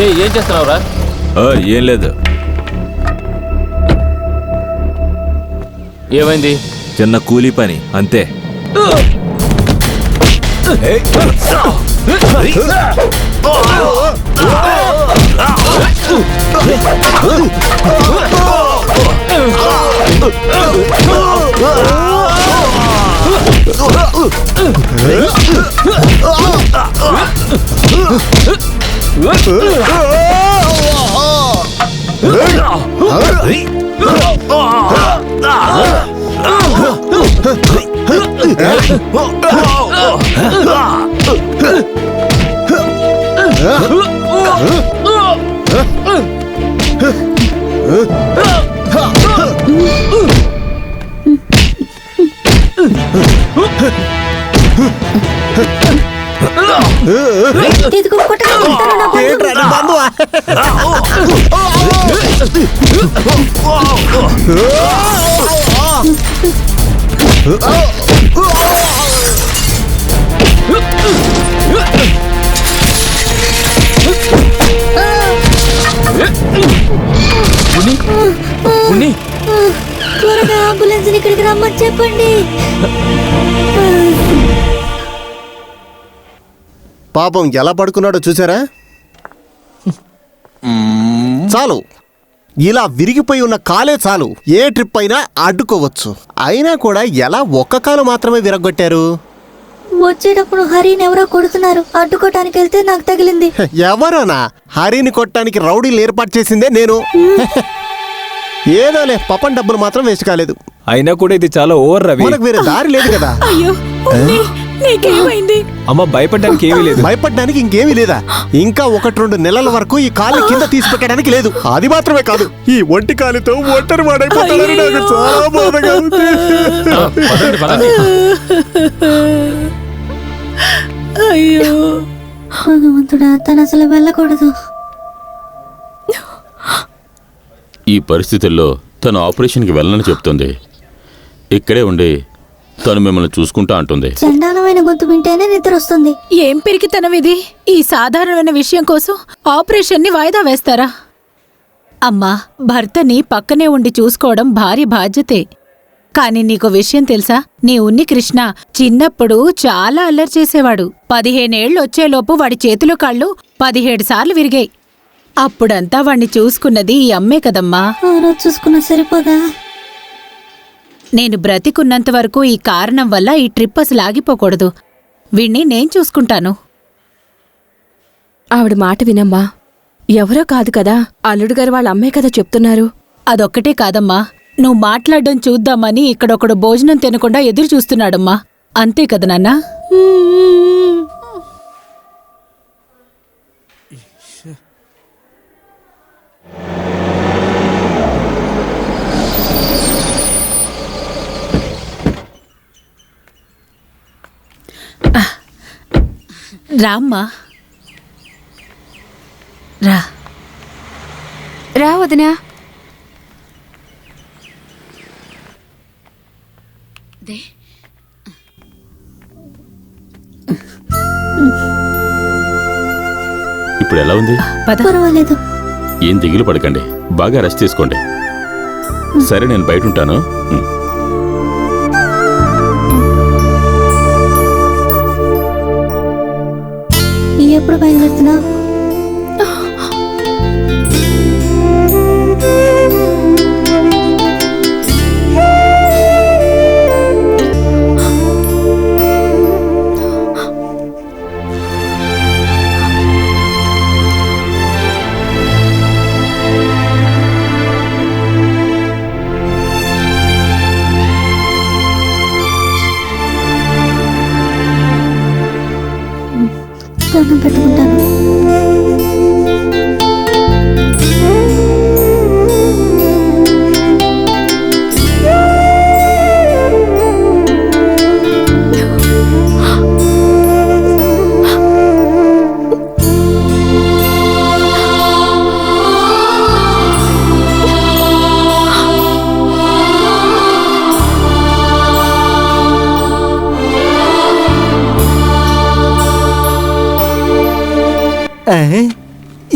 ఏం చేస్తున్నావురా? ఏం లేదు. ఏమైంది? చిన్న కూలీ పని అంతే. త్వరగా అంబులెన్స్ ఇక్కడికి రమ్మని చెప్పండి. పాపం ఎలా పడుకున్నాడో చూసారా? చాలు, ఇలా విరిగిపోయి ఉన్న కాలే చాలు, ఏ ట్రిప్ అయినా అడ్డుకోవచ్చు. అయినా కూడా ఎలా ఒక్క కాలు మాత్రమే విరగొట్టారు? వచ్చేటప్పుడు హరిని ఎవరో కొడుతున్నారు, అడ్డుకోటానికి వెళ్తే నాకు తగిలింది. ఎవరోనా? హరిని కొట్టడానికి రౌడీలు ఏర్పాటు చేసిందే నేను. ఏదోలే, పపన్ డబ్బులు మాత్రం వేస్ట్ కాలేదు. అయినా కూడా ఇది చాలా ఓవర్ రవి. మనకు వేరే దారి లేదు కదా. అమ్మ భయపడడానికి ఏమీ లేదు. భయపడడానికి ఇంకేమీ లేదా? ఇంకా 1-2 నెలల వరకు ఈ కాలు కింద తీసి పెట్టడానికి లేదు. అది మాత్రమే కాదు, ఈ ఒంటి కాలుతో ఒంటరి వాడైపోతాడని నాకు చాలా బాధగా ఉంది. అయ్యో భగవంతుడా, తను అసలు వెళ్ళకూడదు. ఈ పరిస్థితుల్లో తను ఆపరేషన్కి వెళ్ళనని చెప్తుంది. ఇక్కడే ఉండి తను మిమ్మల్ని చూసుకుంటా అంటుంది. చండాలమైన గొంతు వింటేనే నిద్ర వస్తుంది. ఏం పిరికితనమిది? ఈ సాధారణమైన విషయం కోసం ఆపరేషన్ని వాయిదా వేస్తారా? అమ్మా, భర్తని పక్కనే ఉండి చూసుకోవడం భార్య బాధ్యతే. కాని నీకో విషయం తెలుసా? నీ ఉన్ని కృష్ణ చిన్నప్పుడు చాలా అల్లరి చేసేవాడు. 15 ఏళ్ళు వచ్చేలోపు వాడి చేతులు కాళ్ళు 17 సార్లు విరిగాయి. అప్పుడంతా వాణ్ణి చూసుకున్నది ఈ అమ్మే కదమ్మా. చూసుకున్నా సరిపోదా? నేను బ్రతికున్నంతవరకు ఈ కారణం వల్ల ఈ ట్రిప్ అసలు ఆగిపోకూడదు. వీణ్ణి నేను చూసుకుంటాను. ఆవిడ మాట వినమ్మా. ఎవరో కాదు కదా, అల్లుడు గారు వాళ్ళ అమ్మే కదా చెప్తున్నారు. అదొక్కటే కాదమ్మా, నువ్వు మాట్లాడడం చూద్దామని ఇక్కడొకడు భోజనం తినకుండా ఎదురు చూస్తున్నాడమ్మా. అంతే కదా నాన్నా? రామ్మా, రా. రా వదినా. ఇప్పుడు ఎలా ఉంది? పర్వాలేదు. ఏం దిగులు పడకండి, బాగా రెస్ట్ తీసుకోండి. సరే, నేను బయట ఉంటాను. ఎప్పుడు బయలుదేరుతున్నా? దండం పెట్టుకుంటాను.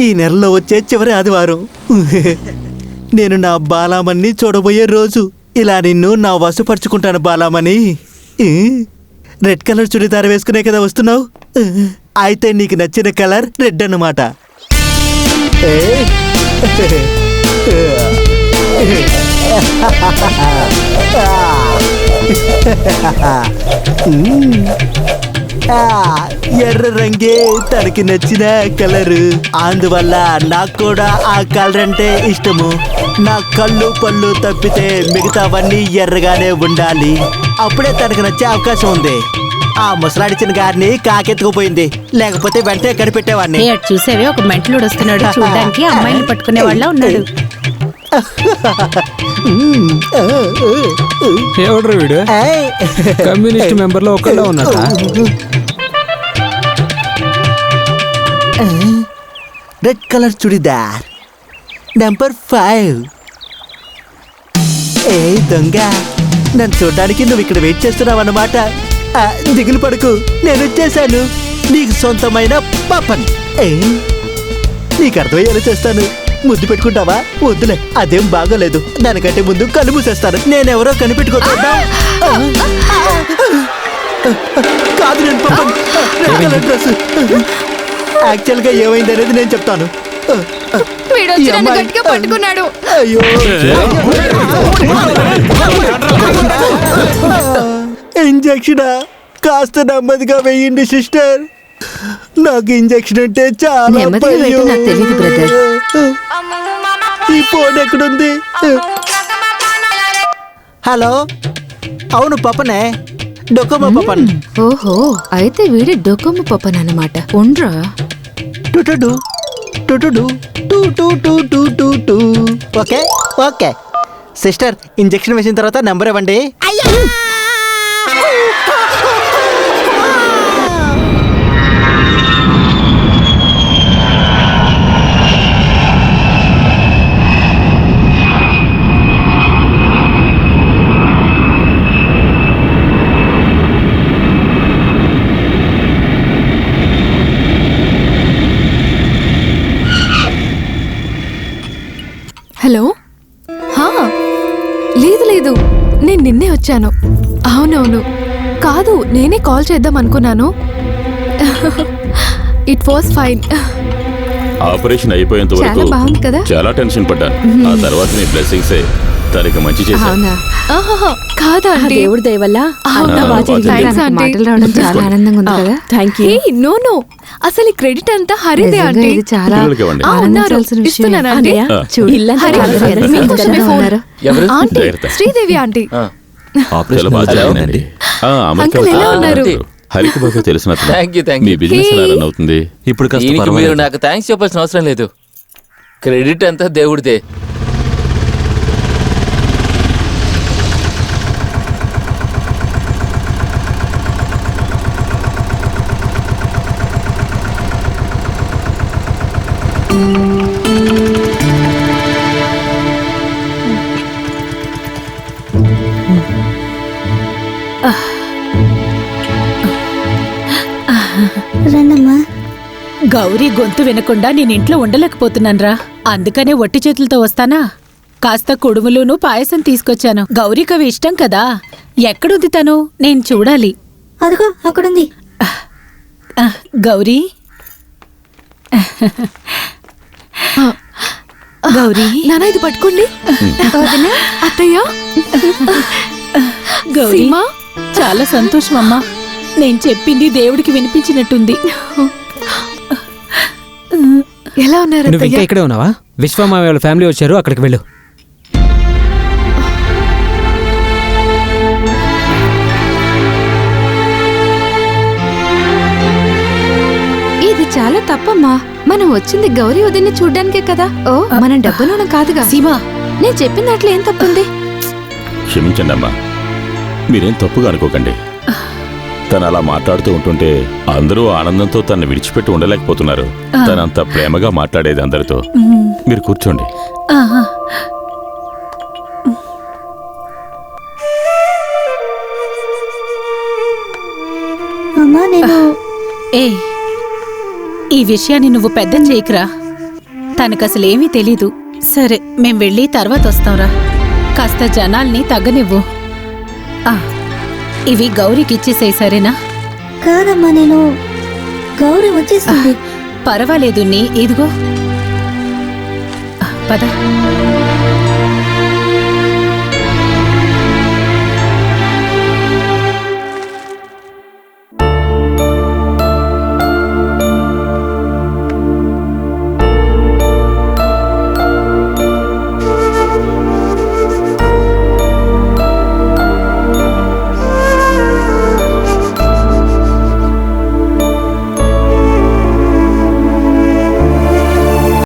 ఈ నెలలో వచ్చే చివరి ఆదివారం నేను నా బాలామణ్ణి చూడబోయే రోజు. ఇలా నిన్ను నా వశపరుచుకుంటాను బాలామణి. రెడ్ కలర్ చుడిదార్ వేసుకునే కదా వస్తున్నావు? అయితే నీకు నచ్చిన కలర్ రెడ్ అన్నమాట. ఎర్ర రంగే తనకి నచ్చిన కలరు. అందువల్ల నాకు కూడా ఆ కలర్ అంటే ఇష్టము. నా కళ్ళు పళ్ళు తప్పితే మిగతావన్నీ ఎర్రగానే ఉండాలి. అప్పుడే తనకు నచ్చే అవకాశం ఉంది. ఆ ముసలాడిచిన గారిని కాకెత్తుకుపోయింది, లేకపోతే వెంటనే కనిపెట్టేవాడిని. ఏ అటు చూసేవే, ఒక మెంటలుడు వస్తున్నాడు. చూడడానికి అమ్మాయిని పట్టుకునే వాళ్ళ ఉన్నాడు. ఎవడ్రా వీడు? కమ్యూనిస్ట్ మెంబర్ లో ఒకళ్ళ ఉన్నాడా? Red colour churidar number 5. ఏ దొంగ, నన్ను చూడడానికి నువ్వు ఇక్కడ వెయిట్ చేస్తున్నావు అన్నమాట. దిగులు పడకు, నేను వచ్చేసాను. నీకు సొంతమైన పాపన్. నీకు అర్థమయ్యేలా చేస్తాను. ముద్దు పెట్టుకుంటావా? వద్దులే, అదేం బాగోలేదు. దానికంటే ముందు కళ్ళు మూసేస్తాను. నేనెవరో కనిపెట్టుకోదా? కాదు, నేను Paappan. Red colour dress. Actual గా ఏమైంది అనేది నేను చెప్తాను. పట్టుకున్నాడు. అయ్యో, ఇంజక్షనా? కాస్త నెమ్మదిగా వేయండి సిస్టర్. నాకు ఇంజక్షన్ అంటే చాలా భయం. ఈ ఫోన్ ఎక్కడుంది? హలో, అవును పప్పనే, డొకోమో పప్పన్. ఓహో, అయితే వీడి డొకోమో పప్పన్ అన్నమాట. ఉండ్రా. టుటుడు టుటుడు two two two two two two. Okay okay sister, injection వేసిన తర్వాత నెంబర్ ఇవ్వండి. హలో. లేదు లేదు, నేను నిన్నే వచ్చాను. అవునవును, కాదు, నేనే కాల్ చేద్దాం అనుకున్నాను. It was fine. ఆపరేషన్ అయిపోయేంత చాలా వరకు బాగుంది కదా? చాలా టెన్షన్ పడ్డాను. ఆ తర్వాత నీ బ్లెస్సింగ్సే తనకి మంచి చేశాను. అవునా? కాదా ఆంటీ? దేవుడి దయ వల్ల అవునా? బాగా జరిగింది. Thanks aunty. మాటలు రావడం చాలా ఆనందంగా ఉంది కదా. Thank you. నో నో, అసలు ఈ క్రెడిట్ అంతా హరిదే ఆంటీ. ఇది చాలా పిల్లలకి ఇవ్వండి. ఉన్నారు, ఆనందించాల్సిన విషయం. ఇస్తున్నాను ఆంటీ. అన్నయ్య, చూడు, ఇల్లంతా హరి, చాలా హరి, సంతోషంగా మీకోసమే ఫోన్. ఉన్నారు. ఆంటీ, జాగ్రత్త. శ్రీదేవి ఆంటీ. చాలా ఆపరేషన్ బాగా ఎలా జరిగిందండి. ఉందండి? అంకుల్ ఎలా ఉన్నారు? హరికి బాగా తెలిసిన అతను. Thank you, thank me you. Business ఎలా రన్ అవుతుంది? ఇప్పుడు కాస్త దీనికి మీరు పర్వాలేదు. నాకు థ్యాంక్స్ చెప్పాల్సిన అవసరం లేదు. క్రెడిట్ అంతా దేవుడిదే. రండమ్మా. గౌరీ గొంతు వినకుండా నేను ఇంట్లో ఉండలేకపోతున్నానురా. అందుకనే ఒట్టి చేతులతో వస్తానా? కాస్త కుడుములును పాయసం తీసుకొచ్చాను. గౌరీకి అవి ఇష్టం కదా. ఎక్కడుంది తను? నేను చూడాలి. అదిగో అక్కడుంది. గౌరీ, గౌరీ, నాన్న ఇది పట్టుకోండి. వదినా, అత్తయ్య, గౌరీ, సీమా. చాలా సంతోషం అమ్మా. నేను చెప్పింది దేవుడికి వినిపించినట్టుంది. ఎలా ఉన్నారు నువ్వు ఇంకా అత్తయ్య? ఇక్కడే ఉన్నావా? విశ్వమావి వాళ్ళ ఫ్యామిలీ వచ్చారు, అక్కడికి వెళ్ళు. ఇది చాలా తప్పమ్మా. మనం వచ్చింది గౌరీ వదిన్ని చూడ్డానికే కదా. ఓ, మనం డబ్బులోనే కాదుగా. సీమా, నేను చెప్పిన దాంట్లో ఏం తప్పుంది? క్షమించండి అమ్మా, మీరేం తప్పుగా అనుకోకండి. తను అలా మాట్లాడుతూ ఉంటుంటే అందరూ ఆనందంతో తనని విడిచిపెట్టి ఉండలేకపోతున్నారు. తనంత ప్రేమగా మాట్లాడేది అందరితో. మీరు కూర్చోండి. ఆహా. అమ్మా, నేను ఏ, ఈ విషయాన్ని నువ్వు పెద్ద చేయకురా. తనకసలేమీ తెలీదు. సరే మేం వెళ్ళి తర్వాత వస్తాంరా. కాస్త జనాల్ని తగ్గనివ్వు. ఇవి గౌరీకిచ్చేసేయ్, సరేనా? కాదమ్మా, నేను గౌరీ వచ్చేస్తుంది. పర్వాలేదు, ఇదిగో పద.